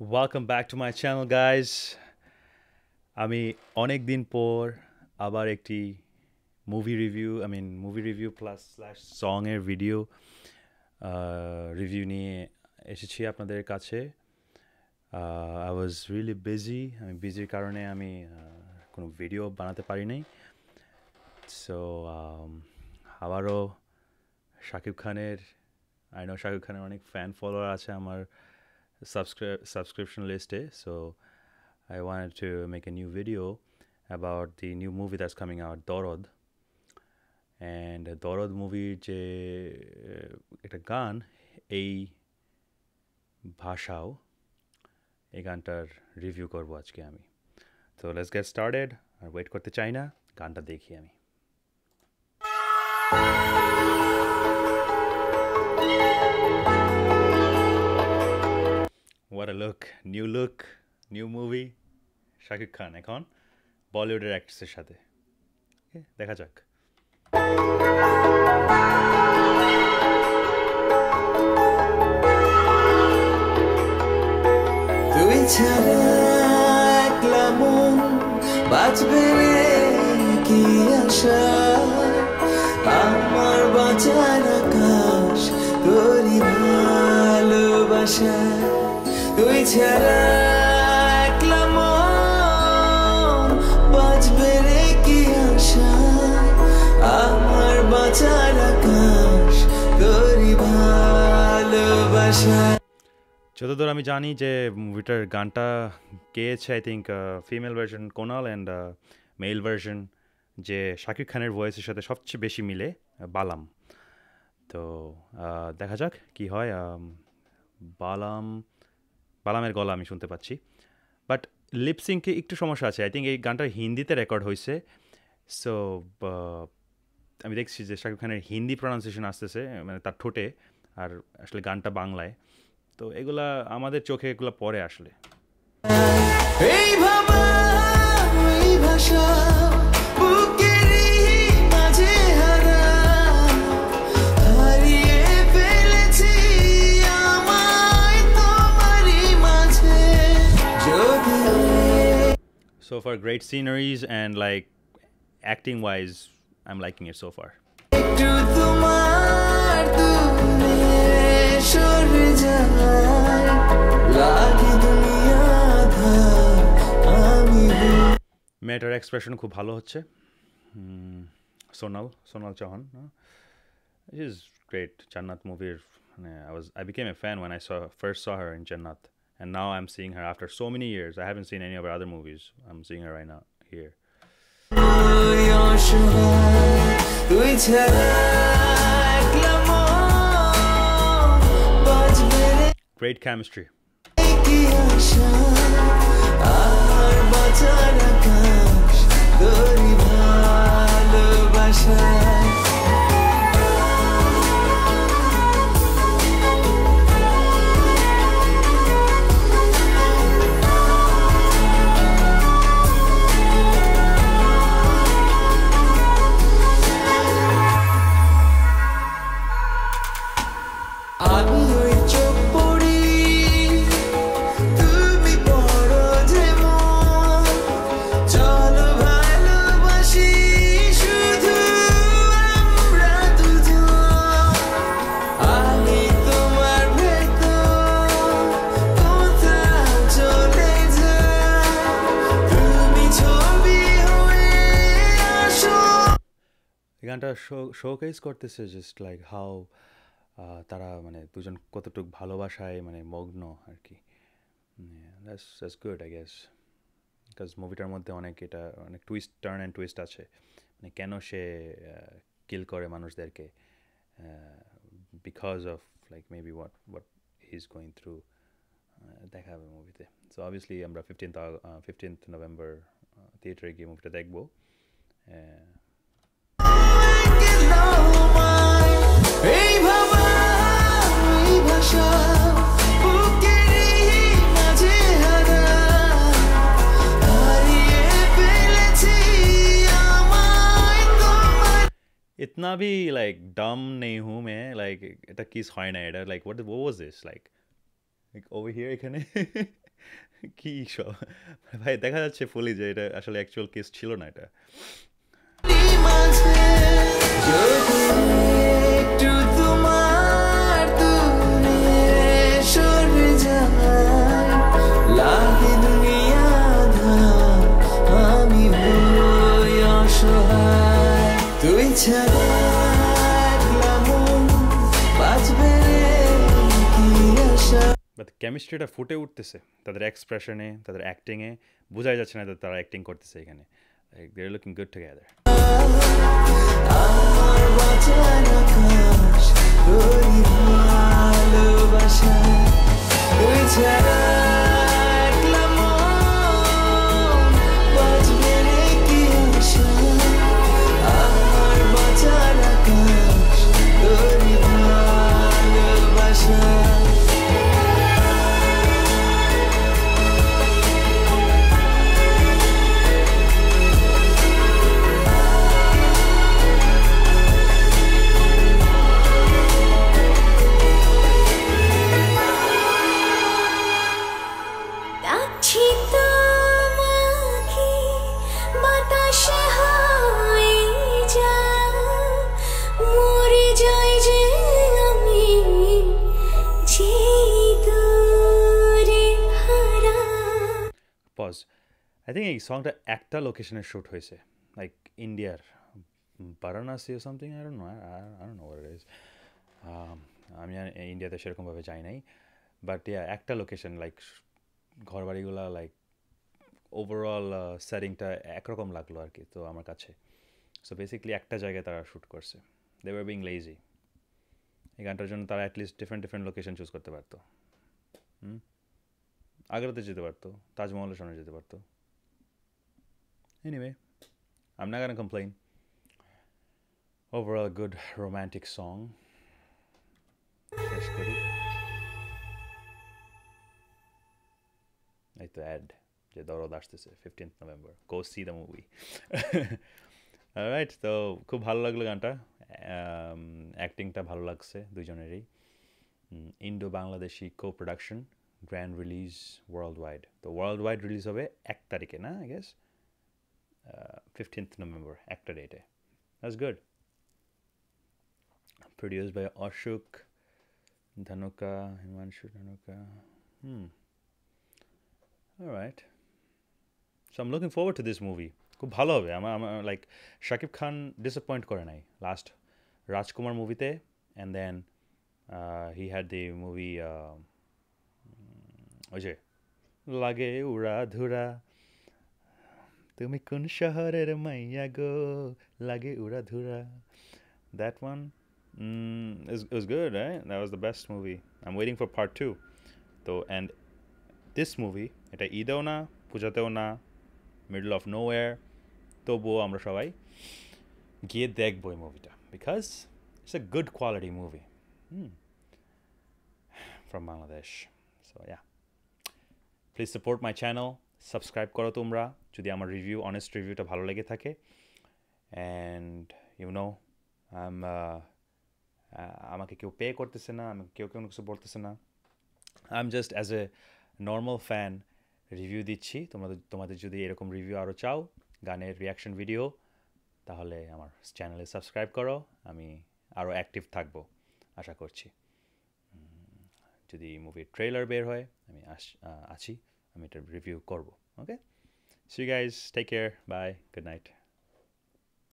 Welcome back to my channel, guys. আমি অনেক দিন পর আবার একটি মুভি রিভিউ প্লাস স্ল্যাশ সঙের ভিডিও রিভিউ নিয়ে এসেছি আপনাদের কাছে। I was really busy. আমি বিজির কারণে আমি কোনো ভিডিও বানাতে পারি নাই। সো আবারও শাকিব খানের শাকিব খানের অনেক ফ্যান ফলোয়ার আছে আমার subscription list. So I wanted to make a new video about the new movie that's coming out, Dorod. And Dorod movie যে একটা গান, এই ভাষাও, এই গানটার রিভিউ করবো আজকে আমি। তো লেটস গেট স্টার্টেড। আর ওয়েট করতে চাই না, গানটা দেখি আমি। What a look, new movie. Shakib Khan এখন বলিউডের অ্যাক্ট্রেসের সাথে। দেখা যাক। তুই ছাড়া একলা মন বাঁচবে কি আশা, আমার বাঁচার আকাশ তোরই ভালোবাসা। তুই ছাড়া একলা মন বাঁচবে কি আশা, আমার বাঁচার আকাশ তোরই ভালোবাসা। যতদূর আমি জানি যে মুভিটার গানটা গেয়েছে I think female version Konal and male version যে শাকিব খানের ভয়েসের সাথে সবচেয়ে বেশি মিলে বালাম। তো দেখা যাক কি হয়। বালামের গলা আমি শুনতে পাচ্ছি, বাট লিপসিংকে একটু সমস্যা আছে। আই থিঙ্ক এই গানটা হিন্দিতে রেকর্ড হয়েছে। সো আমি দেখছি যে শাকিব খানের হিন্দি প্রনাউন্সিয়েশন আসতেছে, মানে তার ঠোঁটে, আর আসলে গানটা বাংলায়। তো এগুলা আমাদের চোখে এগুলো পরে আসলে। So far, great sceneries and like acting wise, I'm liking it so far. মেয়েটার এক্সপ্রেশন খুব ভালো হচ্ছে। Sonal Chauhan, is great. জান্নাত মুভির I became a fan when I first saw her in Jannat, and now I'm seeing her after so many years. I haven't seen any of her other movies. I'm seeing her right now here. Great chemistry. গানটা showcase করতেছে just like how তারা মানে দুজন কতটুকু ভালোবাসায় মানে মগ্ন আর কি। That's good I guess, because মুভিটার মধ্যে অনেক টার্ন অ্যান্ড টুইস্ট আছে। মানে কেন সে কিল করে মানুষদেরকে, because of like maybe what he is going through, দেখা হবে মুভিতে। সো অবভিয়াসলি আমরা 15th নভেম্বর থিয়েটারে গিয়ে মুভিটা দেখবো। इतना भी like dumb नहीं हूँ मैं, like এটা কিস হয় না এটা, like what was this like over here এখানে কি সব ভাই দেখা যাচ্ছে ফুলি যে এটা আসলে অ্যাকচুয়াল কেস ছিল না এটা। মাঝে যদি একটু তোমার দূরে সরে যায় লাগে দুনিয়া আঁধার, আমি হই অসহায় তুই ছাড়া একলা মন বাঁচবে কি আশা। বাট কেমিস্ট্রিটা ফুটে উঠতেছে তাদের এক্সপ্রেশনে, তাদের অ্যাক্টিংয়ে। বোঝাই যাচ্ছে না যে তারা অ্যাক্টিং করতেছে এখানে। Like they are looking good together. আমার বাঁচার আকাশ তোরই ভালোবাসা তুই ছাড়া একলা মন বাঁচবে রে কি আশা। আমার বাঁচার আকাশ তোরই ভালোবাসা। ডাকছি তোমাকে বাতাসে হয়ে যা মরে যাই যে আমি যেই দূরে হারা। পজ। আই থিঙ্ক এই সংটা একটা লোকেশনে শ্যুট হয়েছে, লাইক ইন্ডিয়ার Varanasi something. I don't know, I don't know what it is. আমি ইন্ডিয়াতে সেরকমভাবে যাই নাই, বাট ইয়া একটা লোকেশন, লাইক ঘর বাড়িগুলা লাইক ওভারঅল সেটিংটা একরকম লাগলো আর কি তো আমার কাছে। সো বেসিক্যালি একটা জায়গায় তারা শ্যুট করছে। They were being lazy. এই গানটার জন্য তারা at least different different location choose করতে পারতো। আগ্রাতে যেতে পারতো, তাজমহলের সামনে যেতে পারতো। Anyway, I'm not gonna complain. Overall, a good romantic song. শেষ করি। এই তো অ্যাড যে দরদ আসতেছে 15th November. Go see the movie. Alright, তো খুব ভালো লাগলো গানটা। অ্যাক্টিংটা ভালো লাগছে দুজনেরই। Indo Bangladeshi co production, grand release worldwide. তো ওয়ার্ল্ড ওয়াইড রিলিজ হবে 1 তারিখে না, আই গেস 15th November, একটা ডেটে। That's good. Produced by Ashok Dhanuka, Himanshu Dhanuka. All right. So I'm looking forward to this movie. খুব ভালো হবে। আমার লাইক শাকিব খান ডিসঅ্যাপয়েন্ট করে নাই লাস্ট রাজকুমার মুভিতে, and then he had the movie ওই যে লাগে উড়া ধুরা, তুমি কোন শহরের মাইয়া গো লাগে উড়া ধুরা। That one it was good, right? That was the best movie. I'm waiting for part 2. So, and this movie, এটা ঈদেও না, পূজাতেও না, মিডল অফ নো ওয়্যার, তবুও আমরা সবাই গিয়ে দেখবো এই মুভিটা, because it's a good quality movie from Bangladesh. So yeah, please support my channel, subscribe করো তোমরা যদি আমার রিভিউ, অনেস্ট রিভিউটা ভালো লেগে থাকে। অ্যান্ড ইউ নো, আমাকে কেউ পে করতেছে না, আমাকে কেউ কোনো কিছু বলতেছে না। I am just as a normal fan review দিচ্ছি। তোমাদের যদি এরকম রিভিউ আরও চাও, গানের রিয়াকশন ভিডিও, তাহলে আমার চ্যানেলে সাবস্ক্রাইব করো। আমি আরও অ্যাক্টিভ থাকবো আশা করছি। যদি মুভির ট্রেলার বের হয়, আমি আছি, আমি এটা রিভিউ করবো। Okay, so you guys take care, bye, good night.